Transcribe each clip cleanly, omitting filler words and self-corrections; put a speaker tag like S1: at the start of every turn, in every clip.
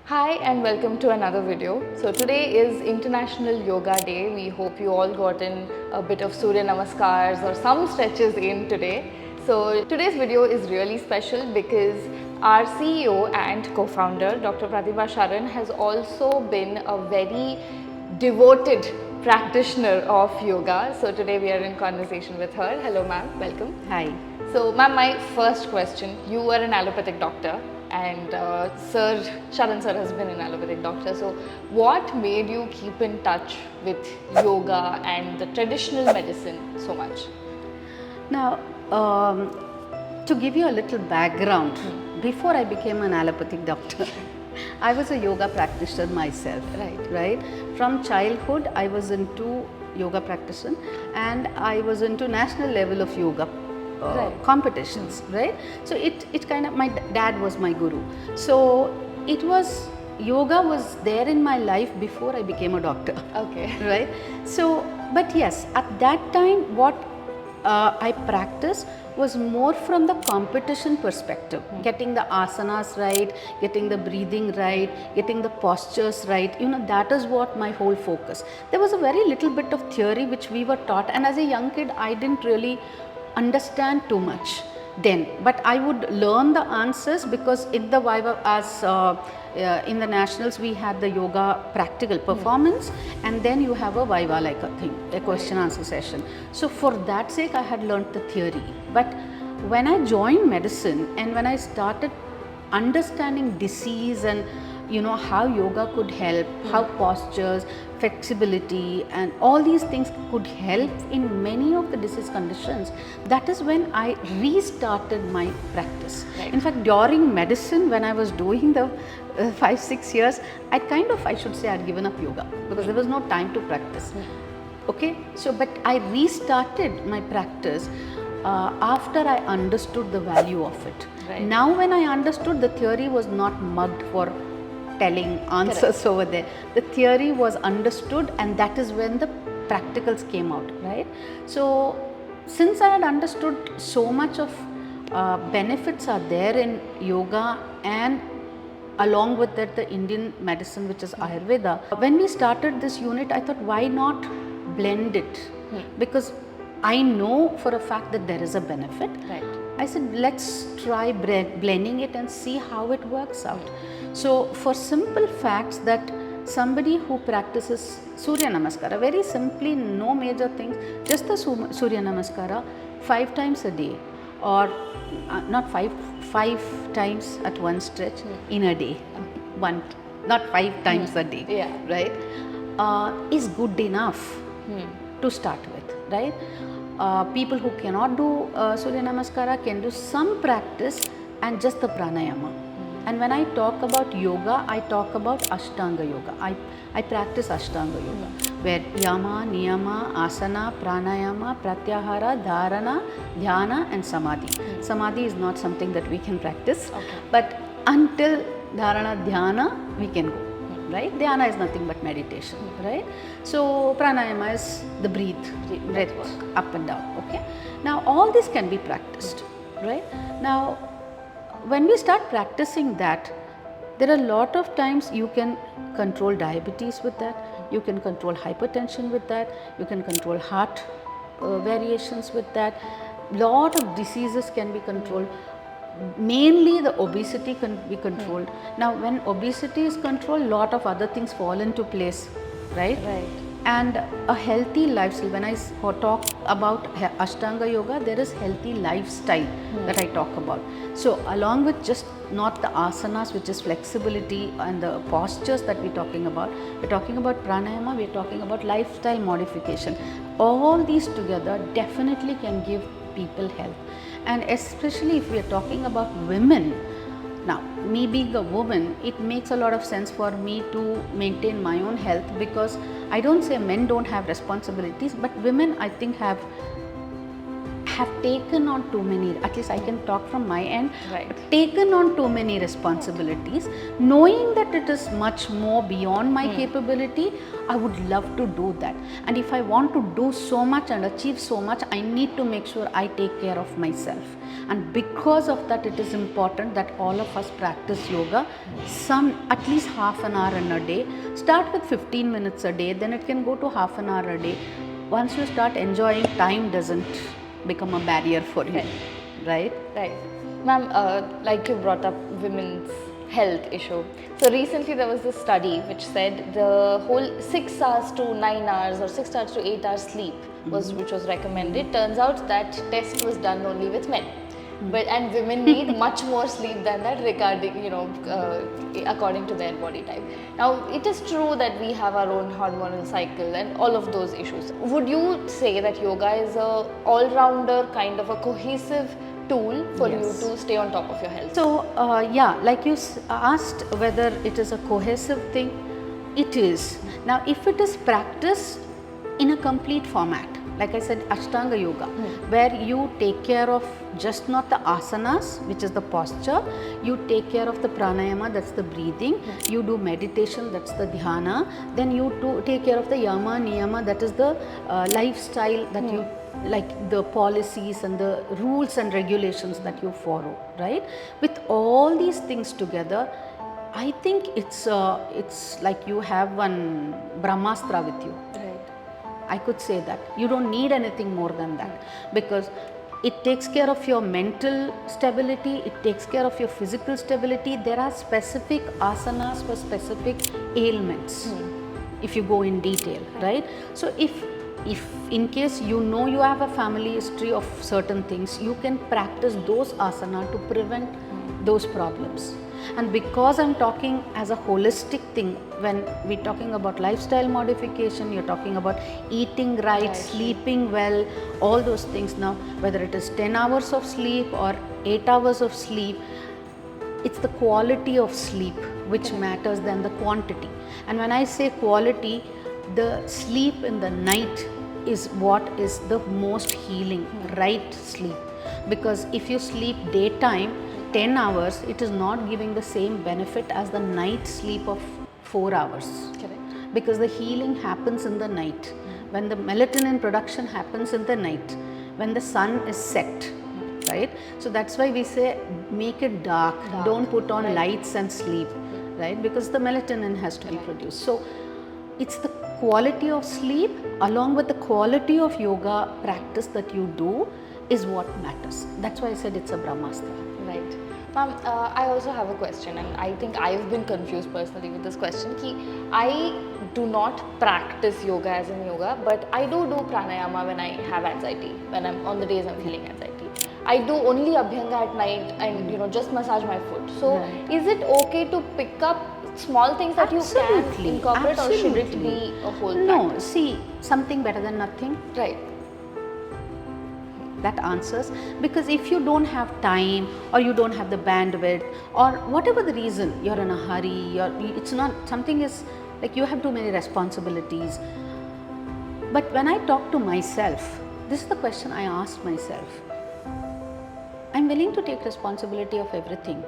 S1: Hi and welcome to another video. So today is International Yoga Day. We hope you all got in a bit of Surya Namaskars or some stretches in today. So today's video is really special because our CEO and co-founder Dr. Pratibha Sharan has also been a very devoted practitioner of yoga. So today we are in conversation with her. Hello ma'am, welcome.
S2: Hi.
S1: So ma'am, my first question, you were an allopathic doctor and Sir Sharan sir has been an allopathic doctor. So what made you keep in touch with yoga and the traditional medicine so much?
S2: Now, to give you a little background, before I became an allopathic doctor, I was a yoga practitioner myself. Right. From childhood, I was into yoga practice and I was into national level of yoga competitions. Right. So it kind of, my dad was my guru. So it was, yoga was there in my life before I became a doctor.
S1: Okay.
S2: Right. So, but yes, at that time, what I practiced was more from the competition perspective, getting the asanas right, getting the breathing right, getting the postures right. That is what my whole focus. There was a very little bit of theory which we were taught, and as a young kid, I didn't really understand too much then, but I would learn the answers because in the Viva, as in the nationals, we had the yoga practical performance, and then you have a Viva like a thing, a question answer session. So for that sake, I had learnt the theory. But when I joined medicine and when I started understanding disease and how yoga could help, how postures, flexibility and all these things could help in many of the disease conditions, that is when I restarted my practice. In fact, during medicine, when I was doing the 5-6 years, I should say I'd given up yoga because there was no time to practice. Okay, so but I restarted my practice after I understood the value of it. Now when I understood, the theory was not mugged for telling answers over there. The theory was understood, and that is when the practicals came out, right? So since I had understood so much of benefits are there in yoga, and along with that the Indian medicine, which is Ayurveda, when we started this unit, I thought, why not blend it? Because I know for a fact that there is a benefit. I said, let's try blending it and see how it works out. So for simple facts that somebody who practices Surya Namaskara, very simply, no major things, just the Surya Namaskara 5 times a day, or not 5 times at one stretch in a day, not 5 times a day, right, is good enough to start with, right? People who cannot do Surya Namaskara can do some practice and just the pranayama. And when I talk about yoga, I talk about Ashtanga yoga. I practice Ashtanga yoga, where yama, niyama, asana, pranayama, pratyahara, dharana, dhyana and samadhi. Samadhi is not something that we can practice, but until dharana, dhyana, we can go. Right? Dhyana is nothing but meditation, right? So pranayama is the breath work, up and down, okay? Now all this can be practiced, right? Now when we start practicing that, there are a lot of times you can control diabetes with that, you can control hypertension with that, you can control heart variations with that, lot of diseases can be controlled. Mainly the obesity can be controlled. Now when obesity is controlled, lot of other things fall into place, right? And a healthy lifestyle, when I talk about Ashtanga yoga, there is healthy lifestyle that I talk about. So along with just not the asanas, which is flexibility, and the postures that we're talking about pranayama, we're talking about lifestyle modification. All these together definitely can give people health. And especially if we are talking about women, now me being a woman, it makes a lot of sense for me to maintain my own health, because I don't say men don't have responsibilities, but women I think have have taken on too many, at least I can talk from my end,
S1: Right.
S2: taken on too many responsibilities, knowing that it is much more beyond my capability. I would love to do that. And if I want to do so much and achieve so much, I need to make sure I take care of myself. And because of that, it is important that all of us practice yoga at least half an hour in a day. Start with 15 minutes a day, then it can go to half an hour a day. Once you start enjoying, time doesn't become a barrier for you, right?
S1: Right. Ma'am, like you brought up women's health issue. So recently there was this study which said the whole 6 hours to 9 hours or 6 hours to 8 hours sleep which was recommended. Turns out that test was done only with men. And women need much more sleep than that regarding, according to their body type. Now, it is true that we have our own hormonal cycle and all of those issues. Would you say that yoga is a all-rounder, kind of a cohesive tool for you to stay on top of your health?
S2: So, like you asked whether it is a cohesive thing, it is. Now, if it is practiced in a complete format, like I said, Ashtanga Yoga, where you take care of just not the asanas, which is the posture, you take care of the pranayama, that's the breathing, you do meditation, that's the dhyana, then you take care of the yama, niyama, that is the lifestyle that you, like the policies and the rules and regulations that you follow, right? With all these things together, I think it's like you have one Brahmastra with you. I could say that. You don't need anything more than that, because it takes care of your mental stability, it takes care of your physical stability. There are specific asanas for specific ailments, if you go in detail, right? So if in case you know you have a family history of certain things, you can practice those asana to prevent those problems. And because I'm talking as a holistic thing, when we're talking about lifestyle modification, you're talking about eating right, sleeping well, all those things. Now, whether it is 10 hours of sleep or 8 hours of sleep, it's the quality of sleep which matters than the quantity. And when I say quality, the sleep in the night is what is the most healing, right sleep. Because if you sleep daytime 10 hours, it is not giving the same benefit as the night sleep of 4 hours.
S1: Correct.
S2: Because the healing happens in the night. When the melatonin production happens in the night, when the sun is set, right? So that's why we say make it dark. Don't put on lights and sleep, right? Because the melatonin has to be produced. So it's the quality of sleep along with the quality of yoga practice that you do is what matters. That's why I said it's a Brahmastra.
S1: Right. Ma'am, I also have a question, and I think I've been confused personally with this question. I do not practice yoga as in yoga, but I do pranayama when I have anxiety, when I'm on the days I'm feeling anxiety. I do only abhyanga at night and just massage my foot. So is it okay to pick up small things that you can incorporate, or should it be a whole practice?
S2: No, see, something better than nothing.
S1: Right.
S2: That answers, because if you don't have time or you don't have the bandwidth or whatever the reason, you're in a hurry, it's not, something is like you have too many responsibilities. But when I talk to myself, this is the question I ask myself. I'm willing to take responsibility of everything,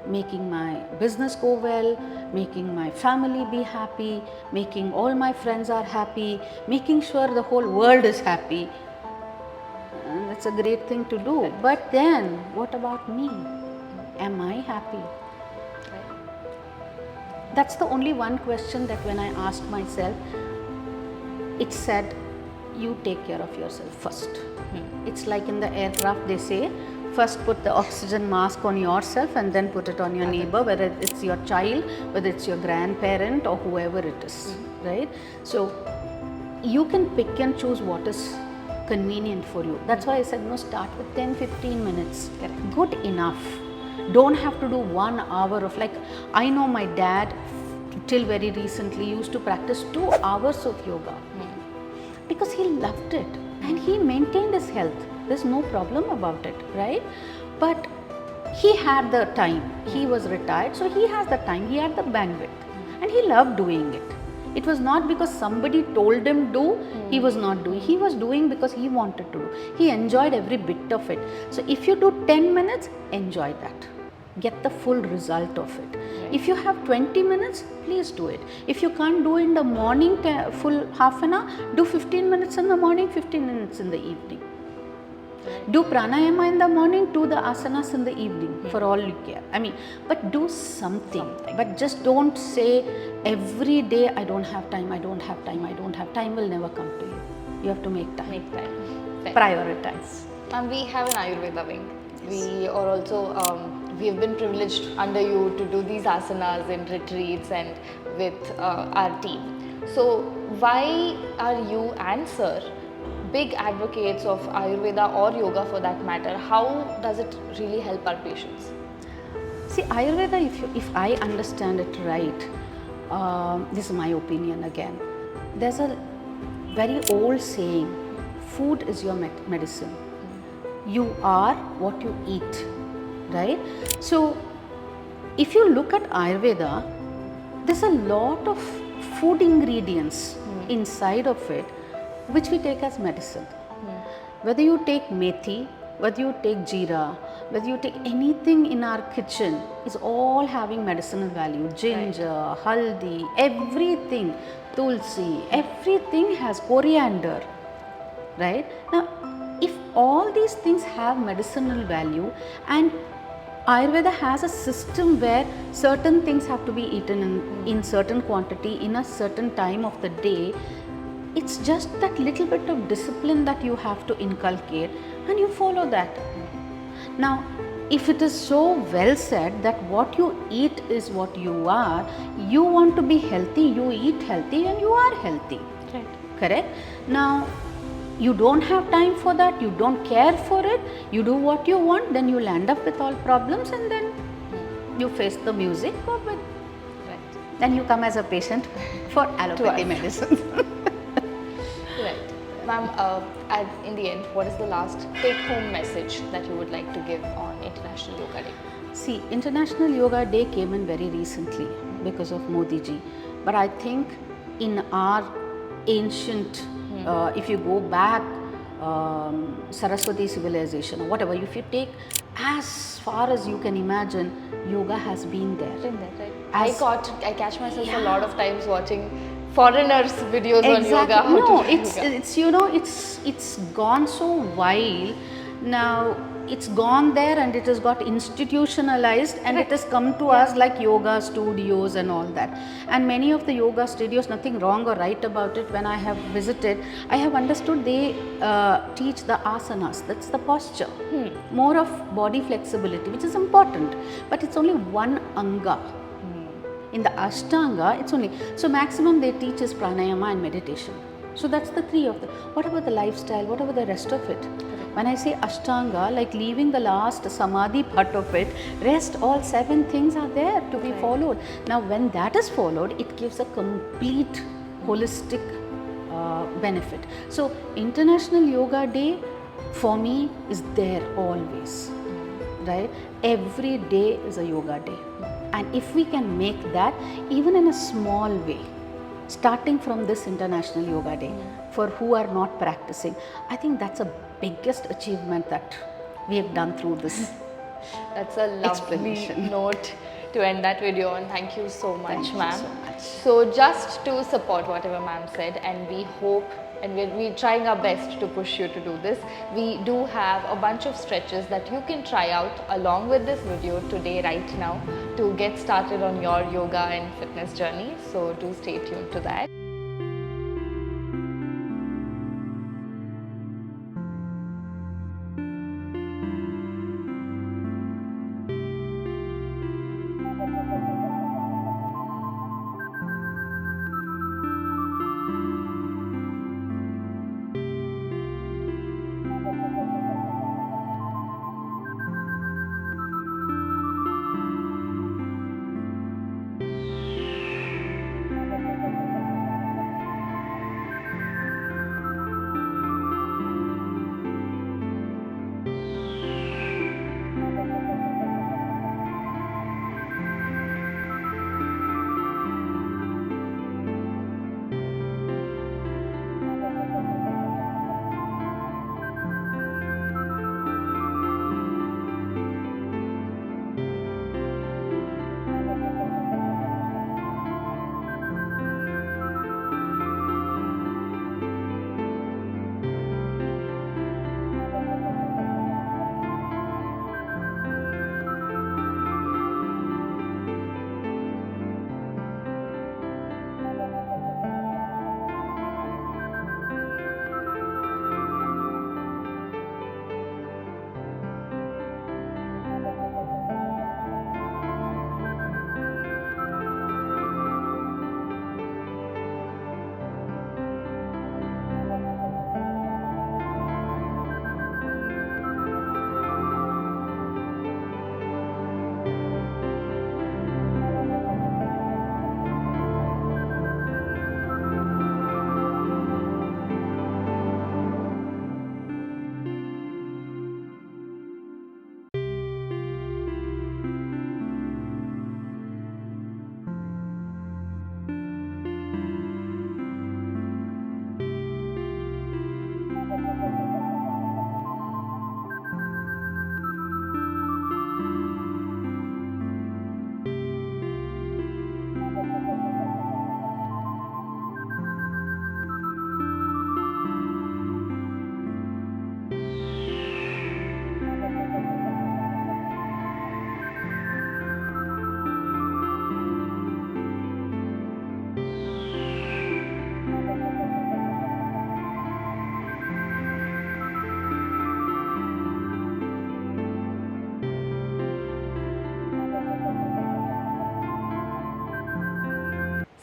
S2: making my business go well, making my family be happy, making all my friends are happy, making sure the whole world is happy. That's a great thing to do. But then, what about me? Am I happy? That's the only one question that when I asked myself, it said, you take care of yourself first. It's like in the aircraft they say, first put the oxygen mask on yourself and then put it on your neighbor, whether it's your child, whether it's your grandparent or whoever it is, right? So, you can pick and choose what is convenient for you. That's why I said no, start with 10-15 minutes. Good enough. Don't have to do 1 hour of, like, I know my dad till very recently used to practice 2 hours of yoga because he loved it and he maintained his health. There's no problem about it, right? But he had the time. He was retired, so he has the time, he had the bandwidth and he loved doing it. It was not because somebody told him do, he was not doing. He was doing because he wanted to do. He enjoyed every bit of it. So if you do 10 minutes, enjoy that. Get the full result of it. If you have 20 minutes, please do it. If you can't do in the morning full half an hour, do 15 minutes in the morning, 15 minutes in the evening. Do pranayama in the morning, do the asanas in the evening, for all you care. I mean, but do something. But just don't say every day, I don't have time, I don't have time, I don't have time. Will never come to you. You have to make time.
S1: Make time. Fair.
S2: Prioritize.
S1: And we have an Ayurveda wing. We are also, we have been privileged under you to do these asanas in retreats and with our team. So why are you and sir big advocates of Ayurveda or yoga for that matter? How does it really help our patients?
S2: See, Ayurveda, if I understand it right, this is my opinion again. There's a very old saying, food is your medicine. You are what you eat, right? So, if you look at Ayurveda, there's a lot of food ingredients inside of it which we take as medicine. Whether you take methi, whether you take jeera, whether you take anything in our kitchen, is all having medicinal value. Ginger, haldi, everything, tulsi, everything has coriander, right? Now, if all these things have medicinal value, and Ayurveda has a system where certain things have to be eaten in certain quantity in a certain time of the day, it's just that little bit of discipline that you have to inculcate, and you follow that. Now, if it is so well said that what you eat is what you are, you want to be healthy, you eat healthy and you are healthy.
S1: Right.
S2: Correct? Now, you don't have time for that, you don't care for it, you do what you want, then you'll end up with all problems, and then you face the music of it.
S1: Right.
S2: Then you come as a patient for allopathy medicine.
S1: Right. Ma'am, in the end, what is the last take-home message that you would like to give on International Yoga Day?
S2: See, International Yoga Day came in very recently because of Modi ji. But I think in our ancient, if you go back, Saraswati civilization or whatever, if you take as far as you can imagine, yoga has been there.
S1: Right. I catch myself a lot of times watching foreigners' videos on yoga.
S2: No, it's gone so wild now. It's gone there and it has got institutionalized, and it has come to us like yoga studios and all that. And many of the yoga studios, nothing wrong or right about it. When I have visited, I have understood they teach the asanas, that's the posture, more of body flexibility, which is important, but it's only one anga. In the Ashtanga, it's only, so maximum they teach is pranayama and meditation. So that's the three of them. What about the lifestyle? What about the rest of it? When I say Ashtanga, like leaving the last samadhi part of it, rest, all 7 things are there to be followed. Now when that is followed, it gives a complete holistic benefit. So International Yoga Day for me is there always, right? Every day is a yoga day. And if we can make that even in a small way, starting from this International Yoga Day, for who are not practicing, I think that's the biggest achievement that we have done through this.
S1: That's a lovely note to end that video on. Thank you so much, ma'am. So just to support whatever ma'am said, and we hope, and we're trying our best to push you to do this, we do have a bunch of stretches that you can try out along with this video today, right now, to get started on your yoga and fitness journey. So do stay tuned to that.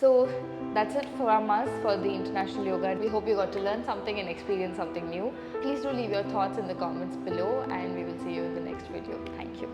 S1: So that's it from us for the International Yoga. We hope you got to learn something and experience something new. Please do leave your thoughts in the comments below, and we will see you in the next video. Thank you.